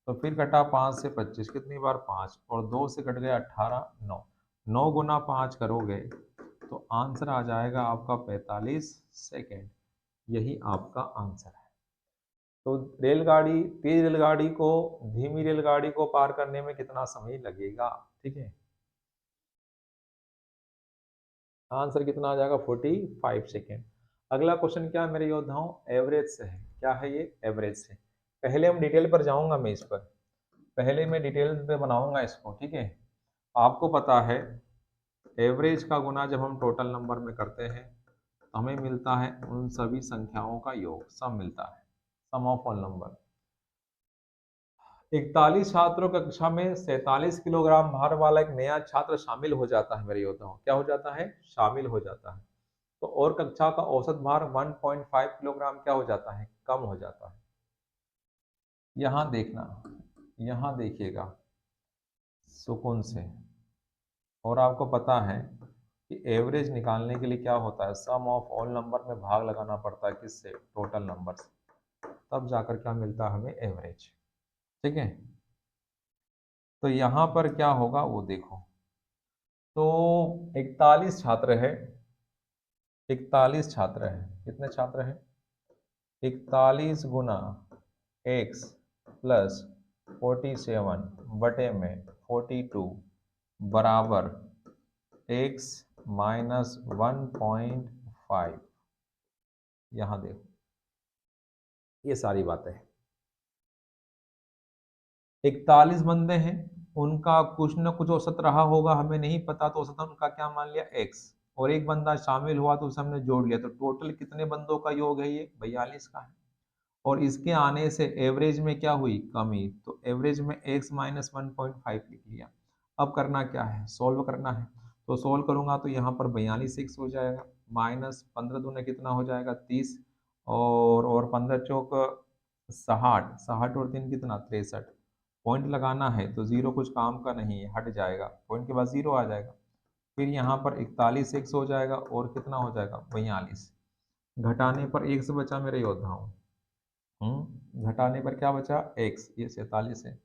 तो फिर कटा 5 से 25 कितनी बार 5, और 2 से कट गया 18 9, 9 गुना 5 करोगे तो आंसर आ जाएगा आपका 45 सेकेंड, यही आपका आंसर है। तो रेलगाड़ी, तेज रेलगाड़ी को धीमी रेलगाड़ी को पार करने में कितना समय लगेगा, ठीक है, आंसर कितना आ जाएगा 45 सेकेंड। अगला क्वेश्चन क्या है मेरे योद्धाओं, एवरेज से है, क्या है ये एवरेज से। पहले हम डिटेल पर जाऊंगा, मैं इस पर पहले मैं डिटेल पे बनाऊंगा इसको, ठीक है। आपको पता है एवरेज का गुना जब हम टोटल नंबर में करते हैं तो हमें मिलता है उन सभी संख्याओं का योग, सम मिलता है, सम ऑफ ऑल नंबर। 41 छात्रों कक्षा में 47 किलोग्राम भार वाला एक नया छात्र शामिल हो जाता है मेरे योद्धाओं। क्या हो जाता है? शामिल हो जाता है। तो और कक्षा का औसत भार 1.5 किलोग्राम क्या हो जाता है? कम हो जाता है। यहाँ देखना, यहाँ देखिएगा सुकून से। और आपको पता है कि एवरेज निकालने के लिए क्या होता है? सम ऑफ ऑल नंबर में भाग लगाना पड़ता है किससे? टोटल नंबर से। तब जाकर क्या मिलता है हमें? एवरेज। ठीक है, तो यहाँ पर क्या होगा वो देखो। तो 41 छात्र है, 41 छात्र हैं। कितने छात्र हैं? 41 गुना एक्स प्लस 47 बटे में 42 बराबर एक्स माइनस 1.5। यहाँ देखो ये सारी बातें हैं। 41 बंदे हैं, उनका कुछ न कुछ औसत रहा होगा, हमें नहीं पता, तो औसत उनका क्या मान लिया? एक्स। और एक बंदा शामिल हुआ तो उसे हमने जोड़ लिया, तो टोटल कितने बंदों का योग है? ये 42 का है। और इसके आने से एवरेज में क्या हुई? कमी। तो एवरेज में x माइनस 1.5 लिख लिया। अब करना क्या है? सोल्व करना है। तो सोल्व करूंगा तो यहाँ पर 42 x हो जाएगा, माइनस 15 दूने कितना हो जाएगा? 30, और 15 चौक 60, 60 और 3 कितना? 63। पॉइंट लगाना है तो जीरो कुछ काम का नहीं है, हट जाएगा, पॉइंट के बाद जीरो आ जाएगा। फिर यहाँ पर 41 x हो जाएगा और कितना हो जाएगा? 42। घटाने पर एक से बचा मेरे योद्धाओं। घटाने पर क्या बचा? x। ये 47 है,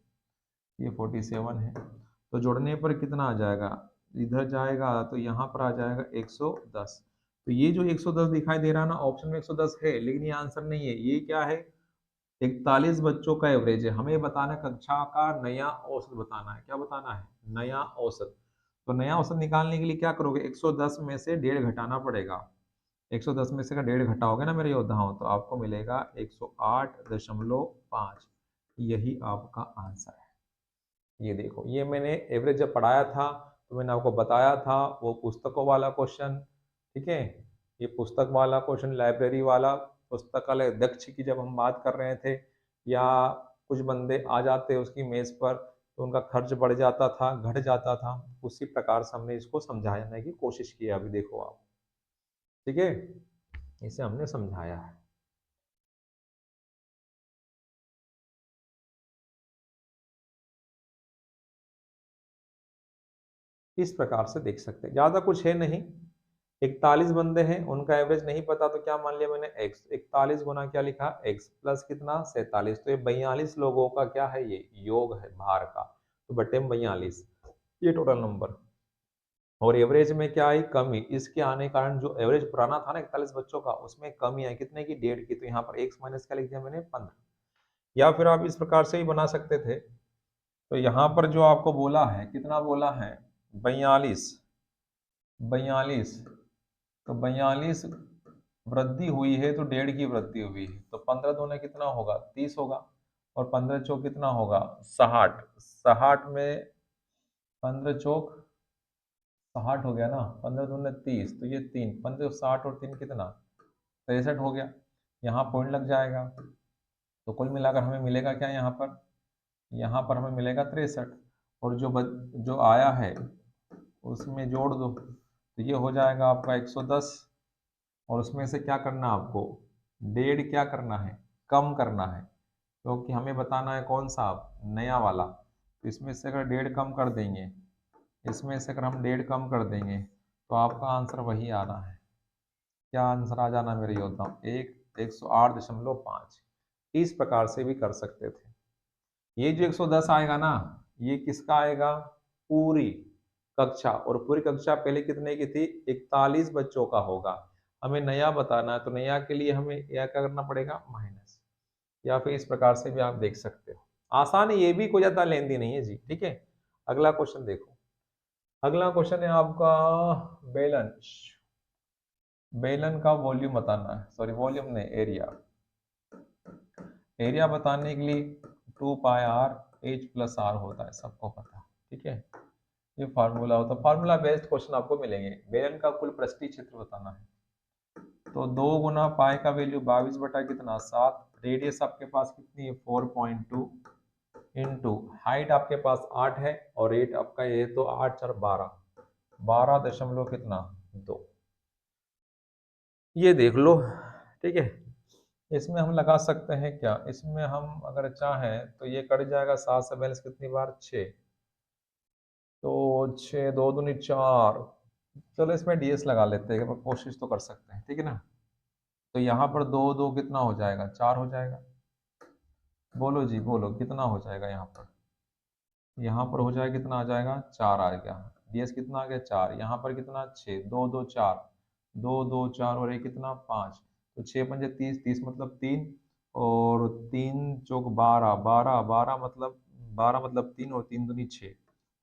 ये 47 है। तो जोड़ने पर कितना आ जाएगा? इधर जाएगा तो यहाँ पर आ जाएगा 110। तो ये जो 110 दिखाई दे रहा है ना, ऑप्शन में 110 है, लेकिन ये आंसर नहीं है। ये क्या है? 41 बच्चों का एवरेज है। हमें बताना है कक्षा का नया औसत बताना है। क्या बताना है? नया औसत। तो नया औसत निकालने के लिए क्या करोगे? 110 में से 1.5 घटाना पड़ेगा। 110 में से का 1.5 घटाओगे ना मेरे योद्धाओं, तो आपको मिलेगा 108.5। यही आपका आंसर है। ये देखो, ये मैंने एवरेज जब पढ़ाया था तो मैंने आपको बताया था वो पुस्तकों वाला क्वेश्चन। ठीक है, ये पुस्तक वाला क्वेश्चन, लाइब्रेरी वाला, पुस्तकालय अध्यक्ष की जब हम बात कर रहे थे, या कुछ बंदे आ जाते उसकी मेज पर तो उनका खर्च बढ़ जाता था, घट जाता था, उसी प्रकार से हमने इसको समझाने की कोशिश की। अभी देखो आप, ठीक है, इसे हमने समझाया है। इस प्रकार से देख सकते हैं, ज्यादा कुछ है नहीं। 41 बंदे हैं, उनका एवरेज नहीं पता तो क्या मान लिया मैंने? x। 41 गुना क्या लिखा? x प्लस कितना? 47। तो ये 42 लोगों का क्या है? ये योग है भार का, तो बटे में 42, ये टोटल नंबर। और एवरेज में क्या आई? कमी। इसके आने कारण जो एवरेज पुराना था ना 41 बच्चों का, उसमें कमी आई। कितने की? 1.5 की। तो यहाँ पर x माइनस क्या लिख दिया मैंने? 15। या फिर आप इस प्रकार से ही बना सकते थे। तो यहाँ पर जो आपको बोला है, कितना बोला है? 42। 42, तो 42 वृद्धि हुई है तो 1.5 की वृद्धि हुई है, तो 15 दूने कितना होगा? 30 होगा। और 15 चौक कितना होगा? 60। 60 में 15 चौक 60 हो गया ना, 15 दूने 30, तो ये 3, 15 60 और 3 कितना? 63 हो गया। यहाँ पॉइंट लग जाएगा, तो कुल मिलाकर हमें मिलेगा क्या? यहाँ पर हमें मिलेगा 63। और जो आया है उसमें जोड़ दो, तो ये हो जाएगा आपका 110। और उसमें से क्या करना आपको? 1.5 क्या करना है? कम करना है, क्योंकि हमें बताना है कौन सा? नया वाला। तो इसमें से अगर 1.5 कम कर देंगे, इसमें से अगर हम 1.5 कम कर देंगे तो आपका आंसर वही आना है। क्या आंसर आ जाना मेरे योद्धाओं? 108.5। इस प्रकार से भी कर सकते थे। ये जो 110 आएगा ना, ये किसका आएगा? पूरी कक्षा। और पूरी कक्षा पहले कितने की थी? 41 बच्चों का होगा। हमें नया बताना है, तो नया के लिए हमें क्या करना पड़ेगा? माइनस। या फिर इस प्रकार से भी आप देख सकते हो। आसान है, ये भी कोई ज्यादा लेंदी नहीं है जी। ठीक है, अगला क्वेश्चन देखो। अगला क्वेश्चन है आपका बेलन। बेलन का वॉल्यूम बताना है, सॉरी वॉल्यूम नहीं, एरिया। एरिया बताने के लिए 2 पाई r h प्लस r होता है, सबको पता। ठीक है, ये फार्मूला होता है। फार्मूला बेस्ड क्वेश्चन आपको मिलेंगे। बेलन का कुल पृष्ठीय क्षेत्र बताना है, तो 2 गुना पाई का वैल्यू 22 बटा कितना? 7। रेडियस आपके पास कितनी है? 4.2 इंटू हाइट आपके पास 8 है और रेट आपका ये तो 8 4 12, 12 कितना 2, ये देख लो। ठीक है, इसमें हम लगा सकते हैं क्या, इसमें हम अगर चाहें तो ये कट जाएगा, 7 से बैलेंस कितनी बार 6, तो 6 2 दूनी 4, चलो इसमें डीएस लगा लेते हैं, कोशिश तो कर सकते हैं, ठीक है ना। तो यहाँ पर 2 2 कितना हो जाएगा, 4 हो जाएगा। बोलो जी बोलो कितना हो जाएगा यहाँ पर, यहाँ पर हो जाएगा कितना आ जाएगा 4 आ गया, डीएस कितना आ गया 4, यहाँ पर कितना 6 2 2 4, 2 2 4 और एक कितना 5, तो 6 पंजे 30, 30 मतलब 3, और 3 चौक 12, 12 12 मतलब 12 मतलब 3, और 3 दूनी 6,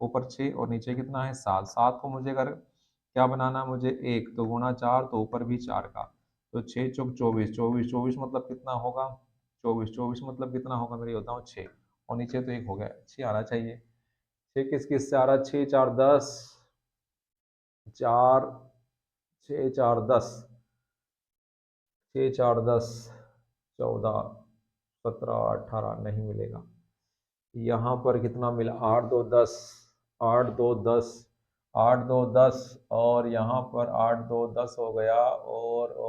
ऊपर 6 और नीचे कितना है 7, 7 को मुझे अगर क्या बनाना, मुझे 1 तो गुणा 4 तो ऊपर भी 4 का, तो 6 चौक 24, 24 24 मतलब कितना होगा 24, 24 मतलब कितना होगा मेरी होता हूँ 6, और नीचे तो 1 हो गया, 6 आना चाहिए। 6 किस किस से आ रहा है, 6 4 10, 4 6 4 10, 6 4 10 14 17 18 नहीं मिलेगा। यहाँ पर कितना मिला 8 2 10, 8 2 10, 8 2 10, और यहाँ पर 8 2 10 हो गया, और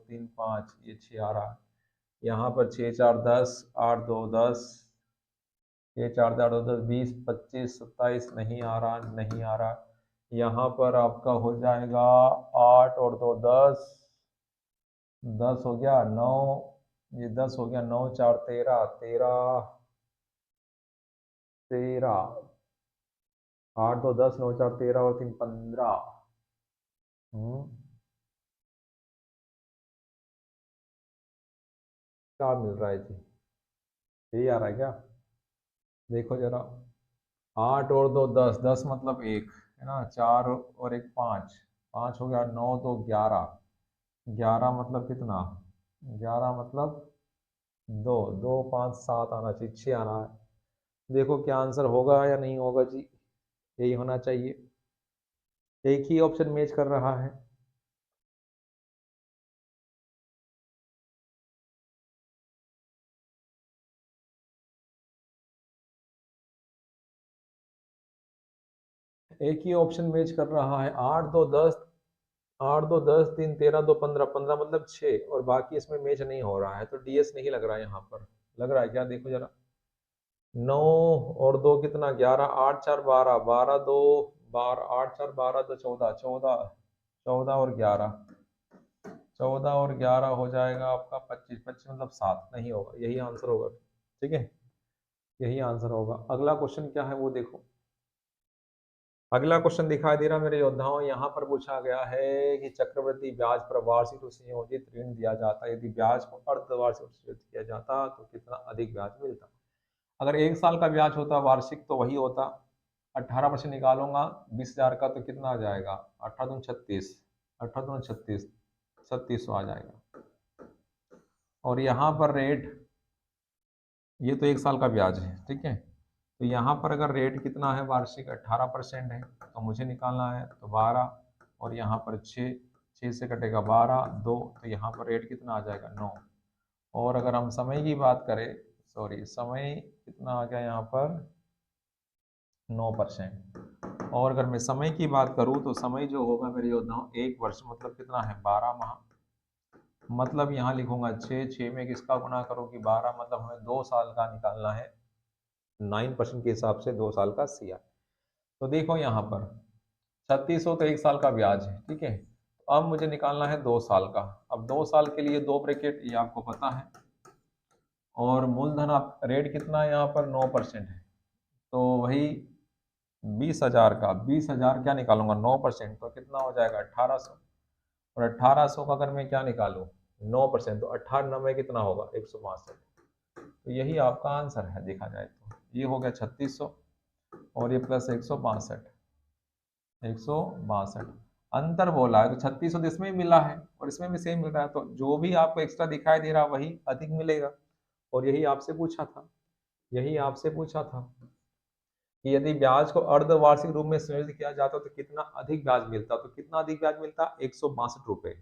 3 5 ये 6 आ रहा है। यहाँ पर 6 4 10, 8 2 10, 6 4 8 2 10 20 25 27 नहीं आ रहा, नहीं आ रहा। यहाँ पर आपका हो जाएगा 8 और 2 10, 10 हो गया 9, ये 10 हो गया 9 4 13, 13 13, 8 2 10 9 4 13 और 3 15। क्या मिल रहा है जी, यही आ रहा है क्या, देखो जरा, 8 और 2 10, 10 मतलब 1 है ना, 4 और 1 5, 5 हो गया 9 2 11, 11 मतलब कितना, 11 मतलब 2 2 5 7 आना चाहिए, 6 आना है। देखो क्या आंसर होगा या नहीं होगा जी, यही होना चाहिए, एक ही ऑप्शन मैच कर रहा है। एक ही ऑप्शन मैच कर रहा है, 8 2 10, 8 2 10 3 13 2 15, 15 मतलब 6, और बाकी इसमें मैच नहीं हो रहा है, तो डीएस नहीं लग रहा है यहाँ पर, लग रहा है क्या देखो जरा, 9 और 2 कितना 11, 8 4 12, 12 2 12, 8 4 12 2 14, 14 14 और 11, 14 और 11 हो जाएगा आपका 25, 25 मतलब 7, नहीं होगा, यही आंसर होगा। ठीक है, यही आंसर होगा। अगला क्वेश्चन क्या है वो देखो, अगला क्वेश्चन दिखाई दे रहा है मेरे योद्धाओं, यहाँ पर पूछा गया है कि चक्रवृद्धि ब्याज पर वार्षिक रूप से संयोजित ऋण दिया जाता है, यदि ब्याज को अर्धवार्षिक रूप से संयोजित किया जाता तो कितना अधिक ब्याज मिलता। अगर 1 साल का ब्याज होता वार्षिक तो वही होता, 18% निकालूंगा 20,000 का तो कितना आ जाएगा, 18 36, 18 36, 3600 आ जाएगा। और यहाँ पर रेट, ये तो 1 साल का ब्याज है, ठीक है, तो यहाँ पर अगर रेट कितना है वार्षिक 18% है, तो मुझे निकालना है तो 12, और यहाँ पर 6, 6 से कटेगा 12 2, तो यहाँ पर रेट कितना आ जाएगा 9। और अगर हम समय की बात करें, सॉरी समय कितना आ गया यहाँ पर 9%, और अगर मैं समय की बात करूँ तो समय जो होगा मेरे योद्धाओं 1 वर्ष मतलब कितना है 12 माह, मतलब यहाँ लिखूंगा 6, 6 में किसका गुणा करो कि 12, मतलब हमें 2 साल का निकालना है, 9% के हिसाब से 2 साल का सीआर। तो देखो यहाँ पर 3600 तो 1 साल का ब्याज है, ठीक है, तो अब मुझे निकालना है 2 साल का। अब 2 साल के लिए 2 ब्रैकेट ये आपको पता है, और मूलधन आप रेट कितना है यहाँ पर 9% है, तो वही 20,000 का 20,000 क्या निकालूंगा 9%, तो कितना हो जाएगा 1800, और 1800 का अगर मैं क्या निकालूं 9%, तो 98 कितना होगा 162, तो यही आपका आंसर है देखा जाए तो, ये हो गया 3600 और ये प्लस 162, 162 अंतर बोला है, तो 3600 तो इसमें भी मिला है और इसमें भी सेम मिल रहा है, तो जो भी आपको एक्स्ट्रा दिखाई दे रहा है वही अधिक मिलेगा। और यही आपसे पूछा था, यही आपसे पूछा था कि यदि ब्याज को अर्धवार्षिक रूप में संयोजित किया जाता तो कितना अधिक ब्याज मिलता, तो कितना अधिक ब्याज मिलता 162 रुपए।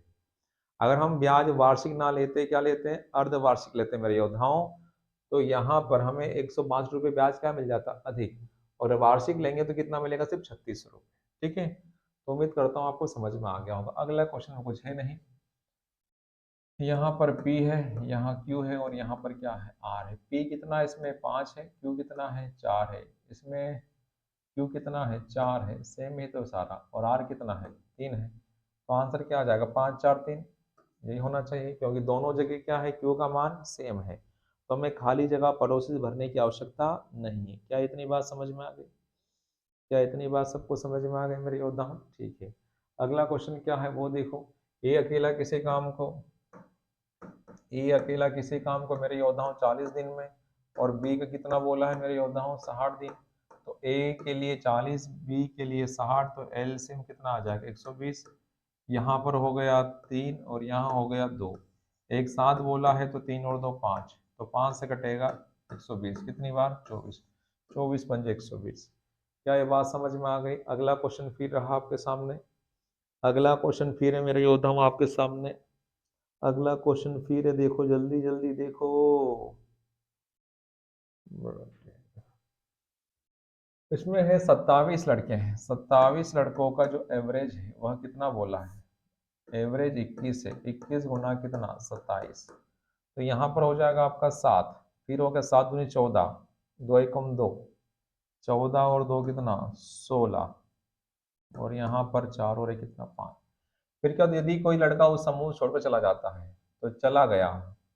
अगर हम ब्याज वार्षिक ना लेते, क्या लेते हैं अर्धवार्षिक लेते हैं मेरे योद्धाओं, तो यहाँ पर हमें 105 रुपये ब्याज क्या मिल जाता अधिक, और वार्षिक लेंगे तो कितना मिलेगा, सिर्फ 36 रुपये। ठीक है, तो उम्मीद करता हूँ आपको समझ में आ गया होगा। अगला क्वेश्चन में कुछ है नहीं, यहाँ पर P है, यहाँ Q है, और यहाँ पर क्या है R है। P कितना है इसमें 5 है, Q कितना है 4 है, इसमें Q कितना है 4 है, सेम ही तो सारा, और R कितना है 3 है। तो आंसर क्या आ जाएगा 5 4 3, यही होना चाहिए, क्योंकि दोनों जगह क्या है Q का मान सेम है, तो हमें खाली जगह पड़ोसी भरने की आवश्यकता नहीं है। क्या इतनी बात समझ में आ गई? क्या इतनी बात सबको समझ में आ गई मेरे योद्धा? ठीक है, अगला क्वेश्चन क्या है वो देखो। ए अकेला किसी काम को मेरे योद्धाओं 40 दिन में, और बी का कितना बोला है मेरे योद्धाओं 60 दिन। तो ए के लिए 40, बी के लिए 60, तो एलसीएम कितना आ जाएगा 120। यहाँ पर हो गया 3 और यहाँ हो गया 2, एक साथ बोला है तो 3 और 2 5, तो 5 से कटेगा 120, कितनी बार 24, 24 पंजे 120। क्या ये बात समझ में आ गई? अगला क्वेश्चन फिर रहा आपके सामने, अगला क्वेश्चन फिर है मेरे योद्धाओं आपके सामने, अगला क्वेश्चन फिर है, देखो जल्दी जल्दी देखो। इसमें है 27 लड़के हैं, 27 लड़कों का जो एवरेज है वह कितना बोला है, एवरेज 21 है, 21 गुना कितना 27, तो यहाँ पर हो जाएगा आपका 7, फिर हो गया 7 दूनी 14, 2 एकम 2, 14 और 2 कितना 16, और यहाँ पर 4 और 1 कितना 5। फिर क्या, यदि कोई लड़का उस समूह छोड़कर चला जाता है, तो चला गया,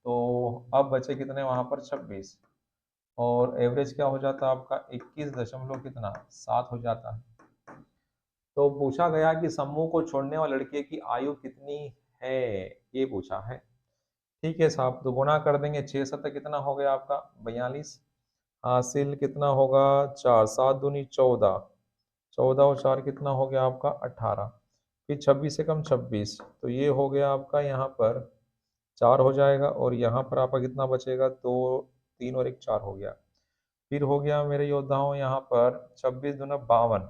तो अब बचे कितने वहां पर 26, और एवरेज क्या हो जाता है आपका 21 दशमलव कितना 7 हो जाता है। तो पूछा गया कि समूह को छोड़ने वाले लड़के की आयु कितनी है, ये पूछा है। ठीक है साहब, तो गुणा कर देंगे, 6 7 कितना हो गया आपका 42, हासिल कितना होगा 4, 7 दूनी 14, 14 और 4 कितना हो गया आपका 18, फिर 26 से कम 26, तो ये हो गया आपका यहाँ पर 4 हो जाएगा, और यहाँ पर आपका कितना बचेगा 2 3 और 1 4 हो गया। फिर हो गया मेरे योद्धाओं यहाँ पर 26 दूना 52,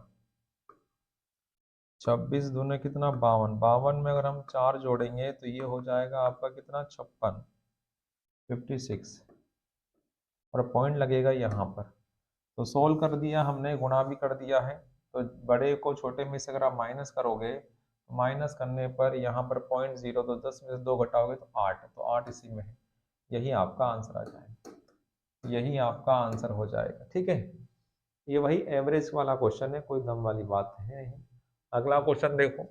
26 दूना कितना 52, 52 में अगर हम 4 जोड़ेंगे तो ये हो जाएगा आपका कितना 56, 56, और पॉइंट लगेगा यहाँ पर। तो सोल्व कर दिया हमने, गुणा भी कर दिया है, तो बड़े को छोटे में से अगर आप माइनस करोगे, माइनस करने पर यहाँ पर 0.0, तो 10 में से 2 घटाओगे तो 8, तो 8 इसी में है, यही आपका आंसर आ जाएगा, यही आपका आंसर हो जाएगा। ठीक है, ये वही एवरेज वाला क्वेश्चन है, कोई दम वाली बात है नहीं। अगला क्वेश्चन देखो,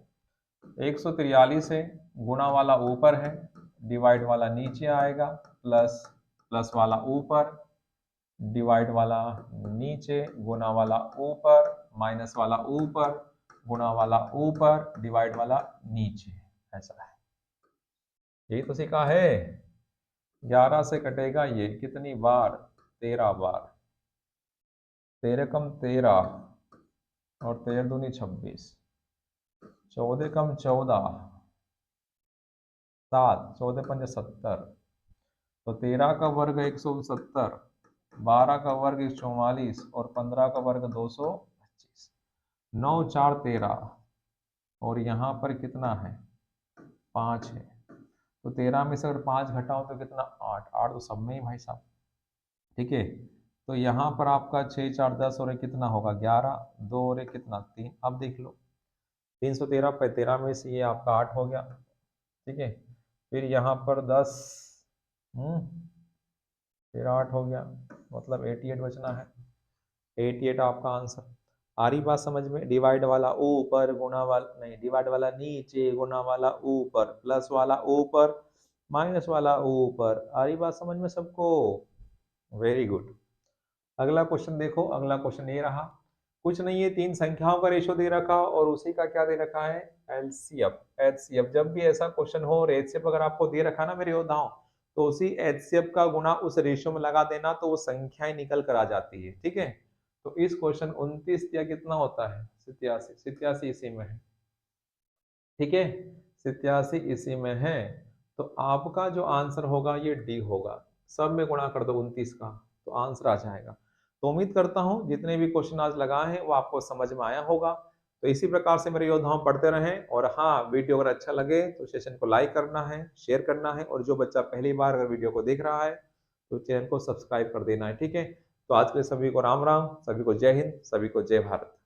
143 है, गुणा वाला ऊपर है, डिवाइड वाला नीचे आएगा, प्लस प्लस वाला ऊपर, डिवाइड वाला नीचे, गुणा वाला ऊपर, माइनस वाला ऊपर, गुणा वाला ऊपर, डिवाइड वाला नीचे, ऐसा है। यही तो सीखा है। 11 से कटेगा ये कितनी बार 13 बार, 13 कम 13, और 13 दूनी 26, 14 कम 14, 7, 14 पंजे 70, तो 13 का वर्ग 170, 12 का वर्ग 144, और 15 का वर्ग 225, 9 4 13, और यहाँ पर कितना है 5 है, तो 13 में से अगर 5 घटाओ तो कितना 8, 8 तो सब में ही भाई साहब। ठीक है, तो यहाँ पर आपका 6 4 10 और एक कितना होगा 11, 2 और एक कितना 3, अब देख लो 313 पे 13 में से ये आपका 8 हो गया। ठीक है, फिर यहाँ पर 10, फिर 8 हो गया, मतलब 88 बचना है, 88 आपका आंसर। आ रही बात समझ में? डिवाइड वाला ऊपर, गुणा वाला नहीं, डिवाइड वाला नीचे, गुणा वाला ऊपर, प्लस वाला ऊपर, माइनस वाला ऊपर। आ रही बात समझ में सबको? Very good. अगला क्वेश्चन देखो, अगला क्वेश्चन ये रहा, कुछ नहीं है, 3 संख्याओं का रेशो दे रखा और उसी का क्या दे रखा है एलसीएफ, एचसीएफ। जब भी ऐसा क्वेश्चन हो और एचसीएफ अगर आपको दे रखा ना मेरे योद्धाओं, तो उसी एचसीएफ का गुणा उस रेशियो में लगा देना, तो वो संख्याएं निकल कर आ जाती है। ठीक है, तो इस क्वेश्चन 29 या कितना होता है 87, 87 इसी में है। ठीक है, 87 इसी में है, तो आपका जो आंसर होगा ये डी होगा। सब में गुणा कर दो 29 का, तो आंसर आ जाएगा। तो उम्मीद करता हूं जितने भी क्वेश्चन आज लगाए हैं वो आपको समझ में आया होगा। तो इसी प्रकार से मेरे योद्धाओं पढ़ते रहें, और हाँ, वीडियो अगर अच्छा लगे तो सेशन को लाइक करना है, शेयर करना है, और जो बच्चा पहली बार अगर वीडियो को देख रहा है तो चैनल को सब्सक्राइब कर देना है, ठीक है। तो आज के लिए सभी को राम राम, सभी को जय हिंद, सभी को जय भारत।